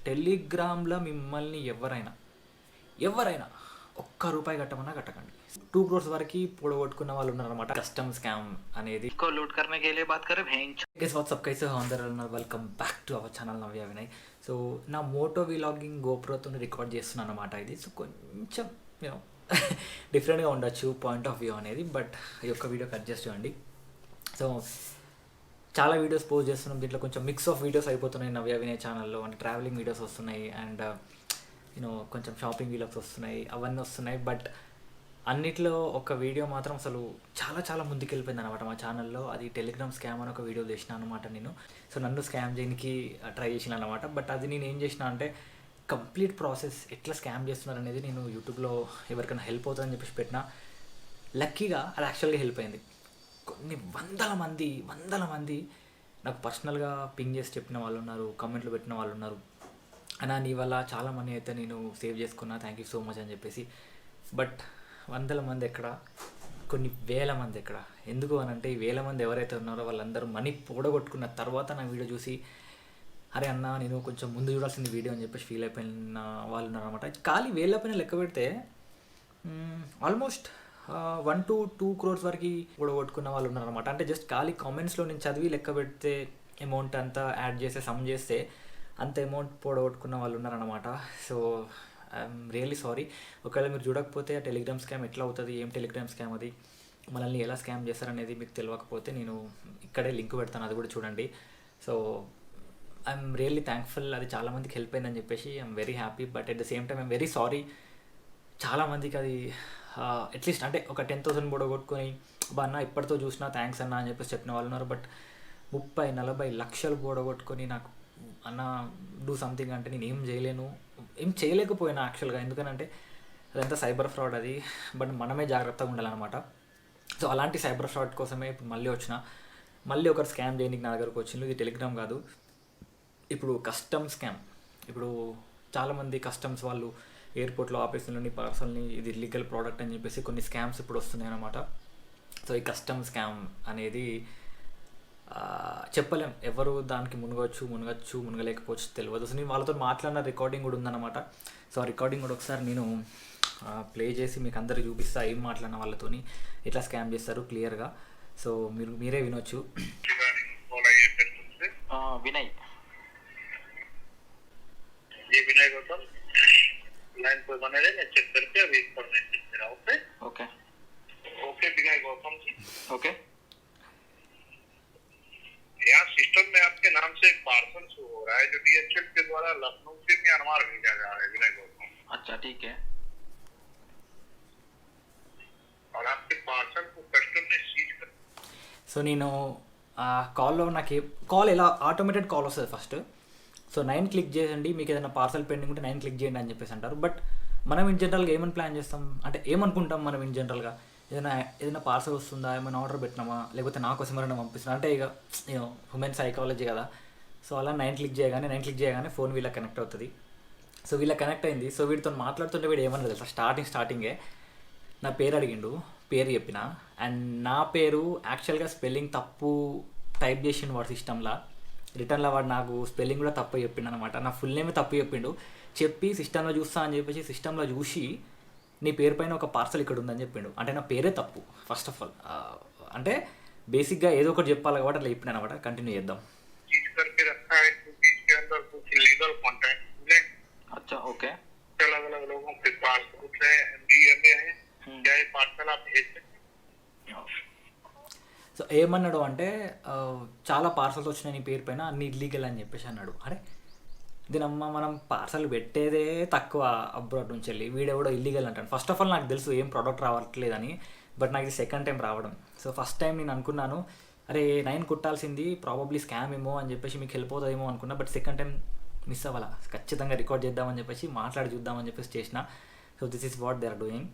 టెలిగ్రామ్లో మిమ్మల్ని ఎవరైనా ఒక్క రూపాయి కట్టమన్నా కట్టకండి. 2 crores వరకు పొడగొట్టుకున్న వాళ్ళు ఉన్నారనమాట. కస్టమ్ స్కామ్ అనేది को लूट करने के लिए बात करें भेंच। గైస్ వాట్సాప్ కైసే అందరూ welcome back to our channel Navya Vinay. So నా మోటో వ్లాగింగ్ గోప్రోతో రికార్డ్ చేస్తున్నాను అనమాట ఇది. సో కొంచెం యూనో డిఫరెంట్గా ఉండొచ్చు పాయింట్ ఆఫ్ వ్యూ అనేది, బట్ ఈ యొక్క వీడియోకి అడ్జస్ట్ చేయండి. సో చాలా వీడియోస్ పోస్ట్ చేస్తున్నాం, దీంట్లో కొంచెం మిక్స్ ఆఫ్ వీడియోస్ అయిపోతున్నాయి నవ్య వినయ్ ఛానల్లో. అంటే ట్రావెలింగ్ వీడియోస్ వస్తున్నాయి అండ్ యూనో కొంచెం షాపింగ్ వీడియోస్ వస్తున్నాయి, అవన్నీ వస్తున్నాయి. బట్ అన్నిట్లో ఒక వీడియో మాత్రం అసలు చాలా ముందుకు వెళ్ళిపోయింది అనమాట మా ఛానల్లో. అది టెలిగ్రామ్ స్కామ్ అని ఒక వీడియో చేసిన అనమాట నేను. సో నన్ను స్కామ్ చేయడానికి ట్రై చేసిన అనమాట. బట్ అది నేను ఏం చేసిన అంటే కంప్లీట్ ప్రాసెస్ ఎట్లా స్కామ్ చేస్తున్నారు అనేది నేను యూట్యూబ్లో ఎవరికైనా హెల్ప్ అవుతుందని చెప్పేసి పెట్టిన. లక్కీగా అది యాక్చువల్గా హెల్ప్ అయింది. కొన్ని వందల మంది నాకు పర్సనల్గా పింగ్ చేసి చెప్పిన వాళ్ళు ఉన్నారు, కామెంట్లు పెట్టిన వాళ్ళు ఉన్నారు. అన్నా నీ వల్ల చాలా మనీ అయితే నేను సేవ్ చేసుకున్నా, థ్యాంక్ యూ సో మచ్ అని చెప్పేసి. బట్ వందల మంది ఎక్కడ, కొన్ని వేల మంది ఎక్కడ. ఎందుకు అని అంటే ఈ వేల మంది ఎవరైతే ఉన్నారో వాళ్ళందరూ మనీ పూడగొట్టుకున్న తర్వాత నా వీడియో చూసి అరే అన్న నేను కొంచెం ముందు చూడాల్సింది వీడియో అని చెప్పేసి ఫీల్ అయిపోయిన వాళ్ళు ఉన్నారనమాట. ఖాళీ వేల పైన లెక్క పెడితే ఆల్మోస్ట్ 1 to 2 crores వరకు పూడగొట్టుకున్న వాళ్ళు ఉన్నారనమాట. అంటే జస్ట్ ఖాళీ కామెంట్స్లో నేను చదివి లెక్క పెడితే అమౌంట్ అంతా యాడ్ చేస్తే సమ్ చేస్తే అంత అమౌంట్ పూడగొట్టుకున్న వాళ్ళు ఉన్నారనమాట. So I'm really sorry. ఒకవేళ మీరు చూడకపోతే ఆ టెలిగ్రామ్ స్కామ్ ఎట్లా అవుతుంది, ఏం టెలిగ్రామ్ స్కామ్ అది, మనల్ని ఎలా స్కామ్ చేస్తారనేది మీకు తెలియకపోతే నేను ఇక్కడే లింక్ పెడతాను, అది కూడా చూడండి. సో ఐఎమ్ రియల్లీ థ్యాంక్ఫుల్, అది చాలామందికి హెల్ప్ అయిందని చెప్పేసి I'm very happy. But at the same time I'm very sorry. చాలామందికి అది అట్లీస్ట్ అంటే ఒక 10,000 పూడగొట్టుకొని అన్న ఇప్పటితో చూసినా థ్యాంక్స్ అన్న అని చెప్పేసి చెప్పిన వాళ్ళు ఉన్నారు. బట్ 30-40 లక్షలు పూడగొట్టుకొని నాకు అన్న డూ సంథింగ్ అంటే నేను ఏం చేయలేకపోయినా యాక్చువల్గా. ఎందుకనంటే అదంతా సైబర్ ఫ్రాడ్ అది, బట్ మనమే జాగ్రత్తగా ఉండాలన్నమాట. సో అలాంటి సైబర్ ఫ్రాడ్ కోసమే ఇప్పుడు మళ్ళీ ఒకరు స్కామ్ చేయడానికి నా దగ్గరకు వచ్చింది. ఇది టెలిగ్రామ్ కాదు, ఇప్పుడు కస్టమ్ స్కామ్. ఇప్పుడు చాలామంది కస్టమ్స్ వాళ్ళు ఎయిర్పోర్ట్లో ఆపేస్తున్న పార్సల్ని ఇది ఇల్లీగల్ ప్రోడక్ట్ అని చెప్పేసి కొన్ని స్కామ్స్ ఇప్పుడు వస్తున్నాయి అన్నమాట. సో ఈ కస్టమ్ స్కామ్ అనేది చెప్పలేం, ఎవరు దానికి మునగలేకపోవచ్చు తెలియదు. సో నేను వాళ్ళతో మాట్లాడిన రికార్డింగ్ కూడా ఉందన్నమాట. సో ఆ రికార్డింగ్ కూడా ఒకసారి నేను ప్లే చేసి మీకు అందరికి చూపిస్తా, ఏం మాట్లాడిన వాళ్ళతోని ఎట్లా స్కామ్ చేస్తారు క్లియర్గా. సో మీరే వినొచ్చు. विनय ये विनय गौतम लाइन पर बने रहे, मैं चेक करके अभी इन्फॉर्मेशन दे रहा हूँ. ओके ओके विनय गौतम जी, ओके यहाँ सिस्टम में आपके नाम से एक पार्सल शो हो रहा है जो DHL के द्वारा लखनऊ से म्यांमार भेजा जा रहा है विनय गौतम. अच्छा ठीक है. और आपके पार्सल को कस्टम ने सीज कर. సో నేను కాల్లో నాకు కాల్ ఎలా ఆటోమేటెడ్ కాల్ వస్తుంది ఫస్ట్. సో 9 క్లిక్ చేయండి, మీకు ఏదైనా పార్సల్ పెండింగ్ ఉంటే 9 క్లిక్ చేయండి అని చెప్పేసి అంటారు. బట్ మనం ఇన్ జనరల్గా ఏమని ప్లాన్ చేస్తాం అంటే ఏమనుకుంటాం మనం ఇన్ జనరల్గా ఏదైనా పార్సల్ వస్తుందా, ఏమైనా ఆర్డర్ పెట్టినామా, లేకపోతే నా కోసం ఎవరైనా పంపిస్తున్నా అంటే ఇక హ్యూమన్ సైకాలజీ కదా. సో అలా 9 క్లిక్ చేయగానే ఫోన్ వీళ్ళకి కనెక్ట్ అవుతుంది. సో వీళ్ళకి కనెక్ట్ అయింది. సో వీడితో మాట్లాడుతుంటే వీడు ఏమన్నా తెలుసా, స్టార్టింగే నా పేరు అడిగిండు, పేరు చెప్పిన, అండ్ నా పేరు యాక్చువల్గా స్పెల్లింగ్ తప్పు టైప్ చేసిండు వాడు సిస్టంలో. రిటర్న్లో వాడు నాకు స్పెల్లింగ్ కూడా తప్పు చెప్పిండు అనమాట. నా ఫుల్ నేమే తప్పు చెప్పి సిస్టంలో చూస్తా అని చెప్పేసి సిస్టంలో చూసి నీ పేరు పైన ఒక పార్సల్ ఇక్కడ ఉందని చెప్పిండు. అంటే నా పేరే తప్పు ఫస్ట్ ఆఫ్ ఆల్. అంటే బేసిక్గా ఏదో ఒకటి చెప్పాలి కాబట్టి అట్లా చెప్పిన అనమాట. కంటిన్యూ చేద్దాం. अच्छा ओके. अलग-अलग लोगों के पास पूछे डीएमए है क्या ये पार्सल आप भेज सकते. సో ఏమన్నాడు అంటే చాలా పార్సల్స్ వచ్చినాయి నీ పేరు పైన, అన్ని ఇల్లీగల్ అని చెప్పేసి అన్నాడు. అరే దీనమ్మ మనం పార్సల్ పెట్టేదే తక్కువ అబ్రాడ్ నుంచి వెళ్ళి, వీడెవడో ఇల్లీగల్ అంటాను. ఫస్ట్ ఆఫ్ ఆల్ నాకు తెలుసు ఏం ప్రోడక్ట్ రావట్లేదని, బట్ నాకు ఇది సెకండ్ టైం రావడం. సో ఫస్ట్ టైం నేను అనుకున్నాను అరే 9 కుట్టాల్సింది ప్రాబబ్లీ స్కామ్ ఏమో అని చెప్పేసి మీకు హెల్ప్ అవుతుందేమో అనుకున్నా. బట్ సెకండ్ టైం మిస్ అవ్వాలా, ఖచ్చితంగా రికార్డ్ చేద్దామని చెప్పేసి మాట్లాడి చూద్దామని చెప్పేసి చేసిన. So this is what they are doing.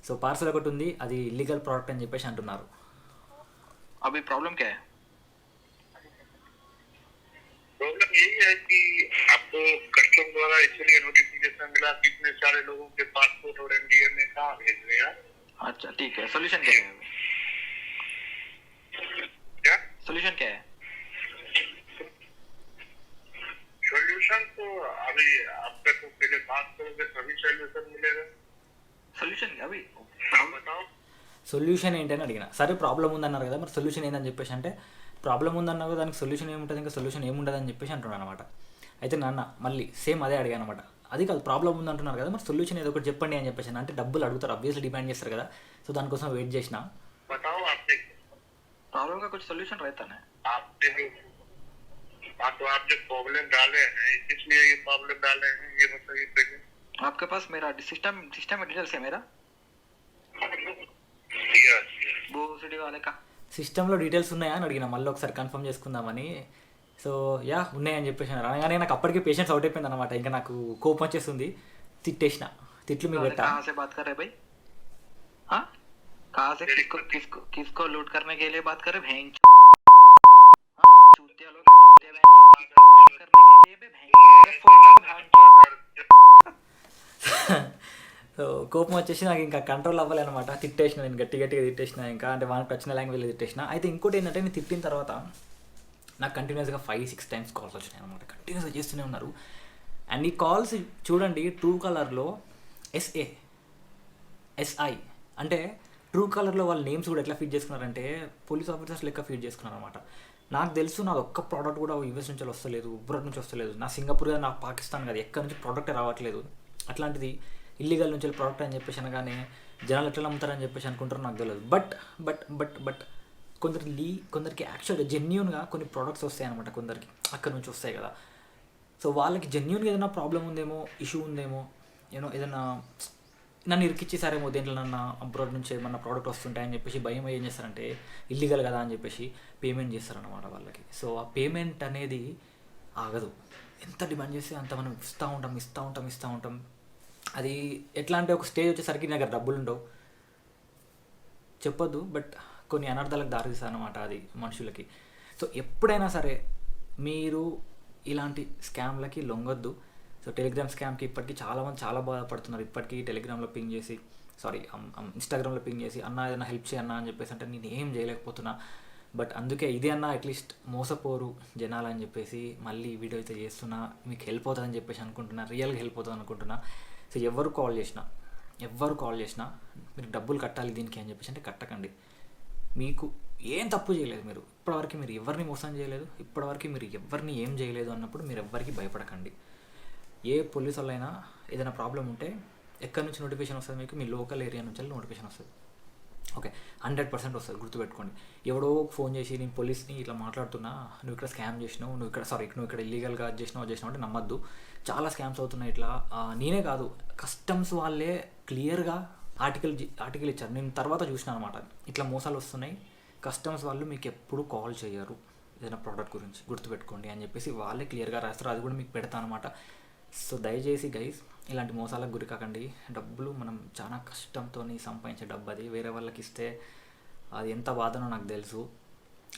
So parcel ఒకటి ఉంది, అది ఇల్లీగల్ ప్రోడక్ట్ అని చెప్పేసి అంటున్నారు. अभी प्रॉब्लम क्या है? प्रॉब्लम यही है कि आपको कस्टम द्वारा इसलिए नोटिफिकेशन मिला कि इतने सारे लोगों के पासपोर्ट और एनडीएमए कहाँ भेज रहे हैं. अच्छा ठीक है, सोल्यूशन क्या है? क्या सोल्यूशन क्या है? सोल्यूशन सोल्यूशन तो अभी आपका तो पहले बात करोगे तभी सोल्यूशन मिलेगा। सोल्यूशन अभी आप बताओ। సొల్యూషన్ ఏంటని అడిగిన. సరే ప్రాబ్లం ఉందన్నారు కదా, మరి సొల్యూషన్ ఏందని చెప్పేసి అంటే ప్రాబ్లం ఉందన్నారు కదా, దానికి సొల్యూషన్ ఏముంటుంది, ఇంకా సొల్యూషన్ ఏముండదు అని చెప్పేసి అంటున్నాను అనమాట. అయితే నాన్న మళ్ళీ సేమ్ అదే అడిగాను అనమాట. అది కాదు ప్రాబ్లం ఉందంటున్నారు కదా, మరి సొల్యూషన్ ఏదో ఒకటి చెప్పండి అని చెప్పేసి అంటే డబ్బులు అడుగుతారు, అబ్వియస్లీ డిమాండ్ చేస్తారు కదా. సో దానికోసం వెయిట్ చేసిన. बताओ आपने प्रॉब्लम का कुछ सोल्यूशन रहता है। आपने तो आपने प्रॉब्लम डाले हैं, इसलिए ये प्रॉब्लम डाले हैं, ये बताइए पहले। आपके पास मेरा सिस्टम में डिटेल्स है मेरा यस वो सीडी वाले का। సిస్టంలో డీటెయిల్స్ ఉన్నాయా అని అడిగిన, మళ్ళీ ఒకసారి కన్ఫర్మ్ చేసుకుందామని. సో యా ఉన్నాయని చెప్పేసి అన్నారు. అనగానే నాకు అప్పటికే పేషెన్స్ అవుట్ అయిపోయింది అనమాట. ఇంకా నాకు కోపం వచ్చేస్తుంది, తిట్టేసిన. తిట్లు మీకు పెట్టా. कहाँ से बात कर रहे भाई? हाँ कहाँ से किसको लूट करने के लिए बात कर रहे? भैंस चूतिया लोग हैं, चूतिया भैंस किसको स्कैम करने के लिए भी भैंस फोन लगा भैंस। సో కోపం వచ్చేసి నాకు ఇంకా కంట్రోల్ అవ్వాలి అనమాట. తిట్టేసిన, నేను గట్టిగా తిట్టేసిన. ఇంకా అంటే వాళ్ళకి వచ్చిన లాంగ్వేజ్ తిట్టేసిన. అయితే ఇంకోటి ఏంటంటే నేను తిట్టిన తర్వాత నాకు కంటిన్యూస్గా 5-6 టైమ్స్ కాల్స్ వచ్చినాయి అనమాట. కంటిన్యూస్గా చేస్తూనే ఉన్నారు. అండ్ ఈ కాల్స్ చూడండి, ట్రూ కలర్లో SI అంటే ట్రూ కలర్లో వాళ్ళ నేమ్స్ కూడా ఎట్లా ఫీడ్ చేసుకున్నారంటే పోలీస్ ఆఫీసర్స్ లెక్క ఫీడ్ చేసుకున్నారు అనమాట. నాకు తెలుసు నాది ఒక్క ప్రోడక్ట్ కూడా యూఎస్ నుంచి వస్తలేదు, అబ్రాడ్ నుంచి వస్తలేదు, నా సింగపూర్ కదా, నా పాకిస్తాన్ కదా, ఎక్కడి నుంచి ప్రోడక్టే రావట్లేదు. అట్లాంటిది ఇల్లీగల్ నుంచి ప్రోడక్ట్ అని చెప్పేసి అనగానే జనాలు ఎట్లా నమ్ముతారని చెప్పేసి అనుకుంటారో నాకు తెలియదు. బట్ కొందరికి యాక్చువల్గా జెన్యూన్గా కొన్ని ప్రోడక్ట్స్ వస్తాయి అనమాట, కొందరికి అక్కడ నుంచి వస్తాయి కదా. సో వాళ్ళకి జెన్యూన్గా ఏదైనా ప్రాబ్లం ఉందేమో, ఇష్యూ ఉందేమో, ఏదైనా నన్ను ఇరికిచ్చేసారేమో, దేంట్లో నన్ను అబ్రాడ్ నుంచి ఏమన్నా ప్రోడక్ట్ వస్తుంటాయని చెప్పేసి భయం ఏం చేస్తారంటే ఇల్లీగల్ కదా అని చెప్పేసి పేమెంట్ చేస్తారనమాట వాళ్ళకి. సో ఆ పేమెంట్ అనేది ఆగదు. ఎంత డిమాండ్ చేస్తే అంత మనం ఇస్తూ ఉంటాం. అది ఎట్లా అంటే ఒక స్టేజ్ వచ్చేసరికి నా దగ్గర డబ్బులు ఉండవు, చెప్పొద్దు, బట్ కొన్ని అనర్థాలకు దారితీస్తుంది అనమాట అది మనుషులకి. సో ఎప్పుడైనా సరే మీరు ఇలాంటి స్కామ్లకి లొంగొద్దు. సో టెలిగ్రామ్ స్కామ్కి ఇప్పటికీ చాలామంది చాలా బాధపడుతున్నారు. ఇప్పటికీ టెలిగ్రామ్లో పింగ్ చేసి, ఇన్స్టాగ్రామ్లో పింగ్ చేసి, అన్న ఏదైనా హెల్ప్ చేయన్నా అని చెప్పేసి అంటే నేను ఏం చేయలేకపోతున్నా. బట్ అందుకే ఇది అన్న అట్లీస్ట్ మోసపోరు జనాలు అని చెప్పేసి మళ్ళీ వీడియో అయితే చేస్తున్నా, మీకు హెల్ప్ అవుతుందని చెప్పేసి అనుకుంటున్నా, రియల్గా హెల్ప్ అవుతుంది అనుకుంటున్నా. సో ఎవరు కాల్ చేసినా మీరు డబ్బులు కట్టాలి దీనికి అని చెప్పేసి అంటే కట్టకండి. మీకు ఏం తప్పు చేయలేదు, మీరు ఇప్పటివరకు మీరు ఎవరిని మోసం చేయలేదు, ఇప్పటివరకు మీరు ఎవరిని ఏం చేయలేదు అన్నప్పుడు మీరు ఎవరికి భయపడకండి. ఏ పోలీసు వాళ్ళైనా ఏదైనా ప్రాబ్లం ఉంటే ఎక్కడి నుంచి నోటిఫికేషన్ వస్తుంది మీకు, మీ లోకల్ ఏరియా నుంచి నోటిఫికేషన్ వస్తుంది. ఓకే, 100% వస్తుంది, గుర్తుపెట్టుకోండి. ఎవడో ఫోన్ చేసి నేను పోలీస్ని ఇట్లా మాట్లాడుతున్నా, నువ్వు ఇక్కడ స్కామ్ చేసినావు, నువ్వు ఇక్కడ ఇల్లీగల్గా చేసినావు అంటే నమ్మద్దు. చాలా స్కామ్స్ అవుతున్నాయి ఇట్లా. నేనే కాదు, కస్టమ్స్ వాళ్ళే క్లియర్గా ఆర్టికల్ ఇచ్చారు, నేను తర్వాత చూసిన అనమాట. ఇట్లా మోసాలు వస్తున్నాయి, కస్టమ్స్ వాళ్ళు మీకు ఎప్పుడు కాల్ చేయరు ఏదైనా ప్రోడక్ట్ గురించి, గుర్తుపెట్టుకోండి అని చెప్పేసి వాళ్ళే క్లియర్గా రాస్తారు. అది కూడా మీకు పెడతా అనమాట. సో దయచేసి గైస్ ఇలాంటి మోసాలకు గురి కాకండి. డబ్బులు మనం చాలా కష్టంతో సంపాదించే డబ్బు, అది వేరే వాళ్ళకి ఇస్తే అది ఎంత బాధనో నాకు తెలుసు.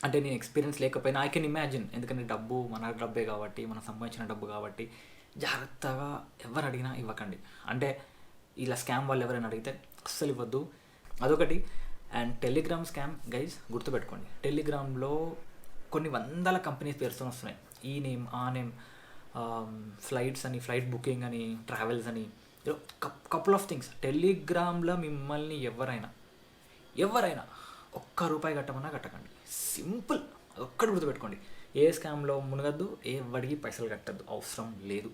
అంటే నేను ఎక్స్పీరియన్స్ లేకపోయినా ఐ కెన్ ఇమాజిన్, ఎందుకంటే డబ్బు మన డబ్బే కాబట్టి, మనం సంపాదించిన డబ్బు కాబట్టి జాగ్రత్తగా ఎవరు అడిగినా ఇవ్వకండి. అంటే ఇలా స్కామ్ వాళ్ళు ఎవరైనా అడిగితే అస్సలు ఇవ్వద్దు, అదొకటి. అండ్ టెలిగ్రామ్ స్కామ్ గైస్ గుర్తుపెట్టుకోండి, టెలిగ్రామ్లో కొన్ని వందల కంపెనీస్ పేరుతో వస్తున్నాయి, ఈ నేమ్ ఆ నేమ్, ఫ్లైట్స్ అని, ఫ్లైట్ బుకింగ్ అని, ట్రావెల్స్ అని, కపుల్ ఆఫ్ థింగ్స్. టెలిగ్రామ్లో మిమ్మల్ని ఎవరైనా ₹1 కట్టమన్నా కట్టకండి, సింపుల్. అదొక్కటి గుర్తుపెట్టుకోండి. ఏ స్కామ్లో మునగద్దు, ఏ వడికి పైసలు కట్టద్దు, అవసరం లేదు.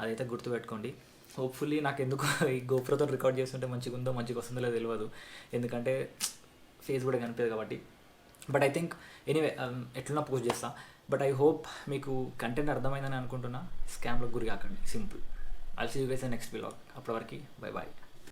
అదైతే గుర్తుపెట్టుకోండి. హోప్ఫుల్లీ నాకు ఎందుకు ఈ గోప్రోతో రికార్డ్ చేస్తుంటే మంచిగా వస్తుందో లేదో తెలియదు, ఎందుకంటే ఫేస్ కూడా కనిపించదు కాబట్టి. బట్ ఐ థింక్ ఎనీవే ఎట్లున్నా పోస్ట్ చేస్తా. బట్ ఐ హోప్ మీకు కంటెంట్ అర్థమైందని అనుకుంటున్నా. స్కామ్లకు గురి కాకండి, simple. I'll see you guys in next vlog. అప్పటి వరకు బై బాయ్.